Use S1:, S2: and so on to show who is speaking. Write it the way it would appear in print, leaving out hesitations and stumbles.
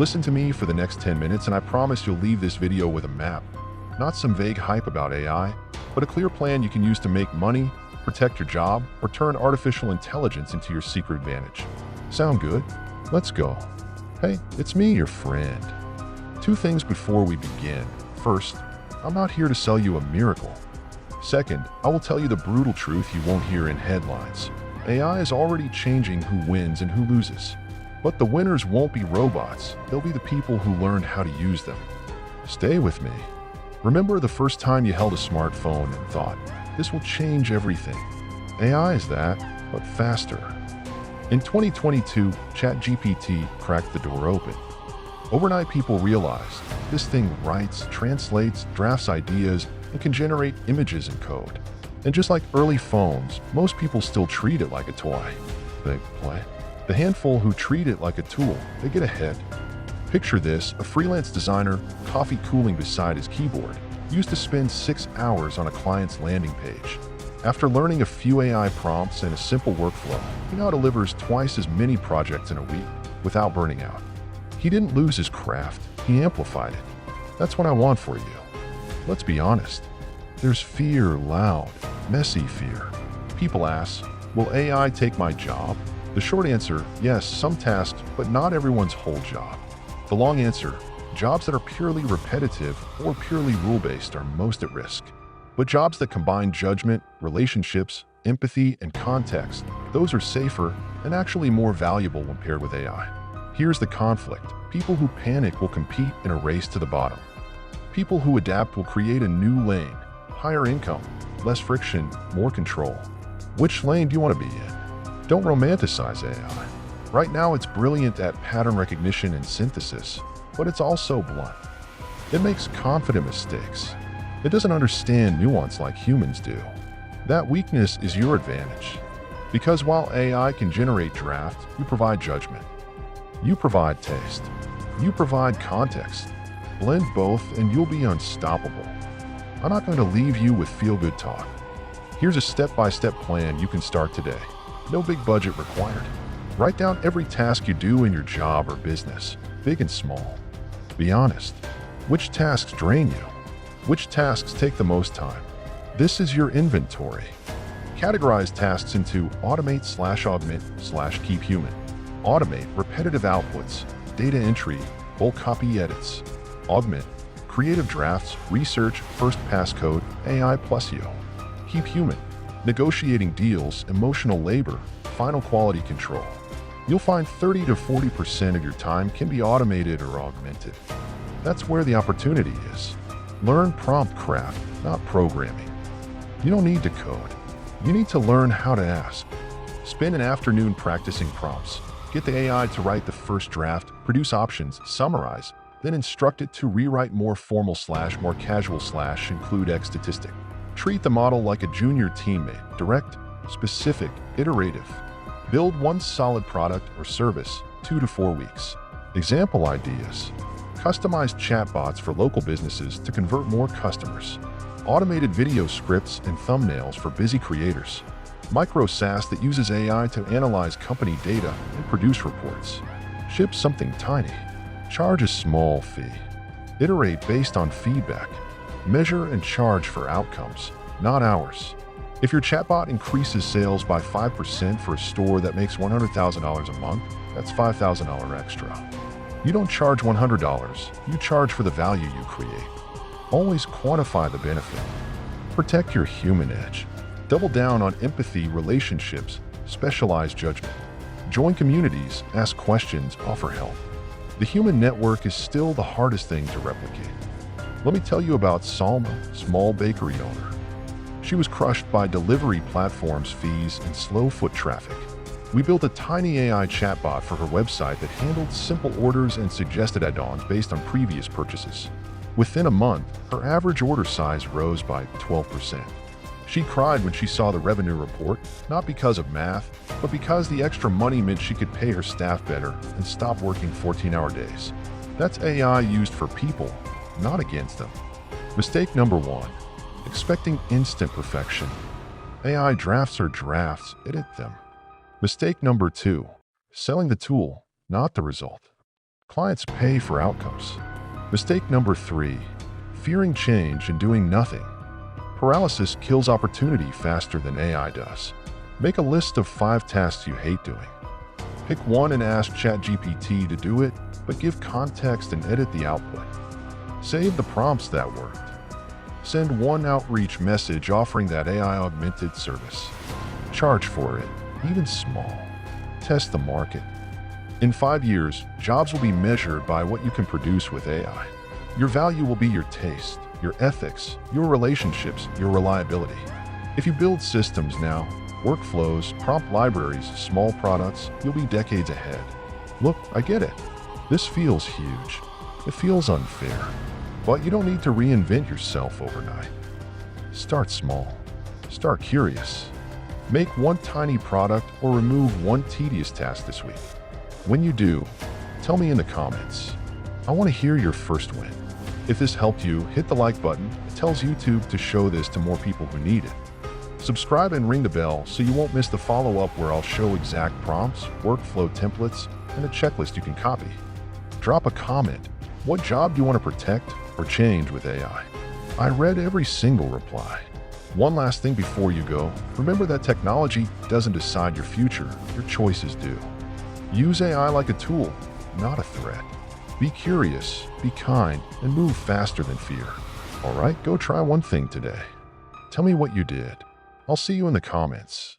S1: Listen to me for the next 10 minutes and I promise you'll leave this video with a map. Not some vague hype about AI, but a clear plan you can use to make money, protect your job, or turn artificial intelligence into your secret advantage. Sound good? Let's go. Hey, it's me, your friend. Two things before we begin. First, I'm not here to sell you a miracle. Second, I will tell you the brutal truth you won't hear in headlines. AI is already changing who wins and who loses. But the winners won't be robots. They'll be the people who learned how to use them. Stay with me. Remember the first time you held a smartphone and thought, this will change everything. AI is that, but faster. In 2022, ChatGPT cracked the door open. Overnight, people realized this thing writes, translates, drafts ideas, and can generate images and code. And just like early phones, most people still treat it like a toy. The handful who treat it like a tool, they get ahead. Picture this, a freelance designer, coffee cooling beside his keyboard, used to spend 6 hours on a client's landing page. After learning a few AI prompts and a simple workflow, he now delivers twice as many projects in a week without burning out. He didn't lose his craft, he amplified it. That's what I want for you. Let's be honest. There's fear, loud, messy fear. People ask, will AI take my job? The short answer, yes, some tasks, but not everyone's whole job. The long answer, jobs that are purely repetitive or purely rule-based are most at risk. But jobs that combine judgment, relationships, empathy, and context, those are safer and actually more valuable when paired with AI. Here's the conflict. People who panic will compete in a race to the bottom. People who adapt will create a new lane, higher income, less friction, more control. Which lane do you want to be in? Don't romanticize AI. Right now, it's brilliant at pattern recognition and synthesis, but it's also blunt. It makes confident mistakes. It doesn't understand nuance like humans do. That weakness is your advantage. Because while AI can generate draft, you provide judgment. You provide taste. You provide context. Blend both and you'll be unstoppable. I'm not going to leave you with feel-good talk. Here's a step-by-step plan you can start today. No big budget required. Write down every task you do in your job or business, big and small. Be honest. Which tasks drain you? Which tasks take the most time? This is your inventory. Categorize tasks into automate/augment/keep human. Automate repetitive outputs, data entry, bulk copy edits. Augment creative drafts, research, first pass code, AI plus you. Keep human. Negotiating deals, emotional labor, final quality control. You'll find 30 to 40% of your time can be automated or augmented. That's where the opportunity is. Learn prompt craft, not programming. You don't need to code. You need to learn how to ask. Spend an afternoon practicing prompts. Get the AI to write the first draft, produce options, summarize, then instruct it to rewrite more formal / more casual / include X statistic. Treat the model like a junior teammate, direct, specific, iterative. Build one solid product or service, 2 to 4 weeks. Example ideas. Customized chatbots for local businesses to convert more customers. Automated video scripts and thumbnails for busy creators. Micro SaaS that uses AI to analyze company data and produce reports. Ship something tiny. Charge a small fee. Iterate based on feedback. Measure and charge for outcomes, not hours. If your chatbot increases sales by 5% for a store that makes $100,000 a month, that's $5,000 extra. You don't charge $100, you charge for the value you create. Always quantify the benefit. Protect your human edge. Double down on empathy, relationships, specialized judgment. Join communities, ask questions, offer help. The human network is still the hardest thing to replicate. Let me tell you about Salma, small bakery owner. She was crushed by delivery platforms, fees, and slow foot traffic. We built a tiny AI chatbot for her website that handled simple orders and suggested add-ons based on previous purchases. Within a month, her average order size rose by 12%. She cried when she saw the revenue report, not because of math, but because the extra money meant she could pay her staff better and stop working 14-hour days. That's AI used for people, not against them. Mistake number 1. Expecting instant perfection. AI drafts are drafts, edit them. Mistake number 2. Selling the tool, not the result. Clients pay for outcomes. Mistake number 3. Fearing change and doing nothing. Paralysis kills opportunity faster than AI does. Make a list of 5 tasks you hate doing. Pick one and ask ChatGPT to do it, but give context and edit the output. Save the prompts that worked. Send one outreach message offering that AI-augmented service. Charge for it, even small. Test the market. In 5 years, jobs will be measured by what you can produce with AI. Your value will be your taste, your ethics, your relationships, your reliability. If you build systems now, workflows, prompt libraries, small products, you'll be decades ahead. Look, I get it. This feels huge. It feels unfair. But you don't need to reinvent yourself overnight. Start small. Start curious. Make one tiny product or remove one tedious task this week. When you do, tell me in the comments. I want to hear your first win. If this helped you, hit the like button. It tells YouTube to show this to more people who need it. Subscribe and ring the bell so you won't miss the follow-up where I'll show exact prompts, workflow templates, and a checklist you can copy. Drop a comment. What job do you want to protect or change with AI? I read every single reply. One last thing before you go, remember that technology doesn't decide your future, your choices do. Use AI like a tool, not a threat. Be curious, be kind, and move faster than fear. All right, go try one thing today. Tell me what you did. I'll see you in the comments.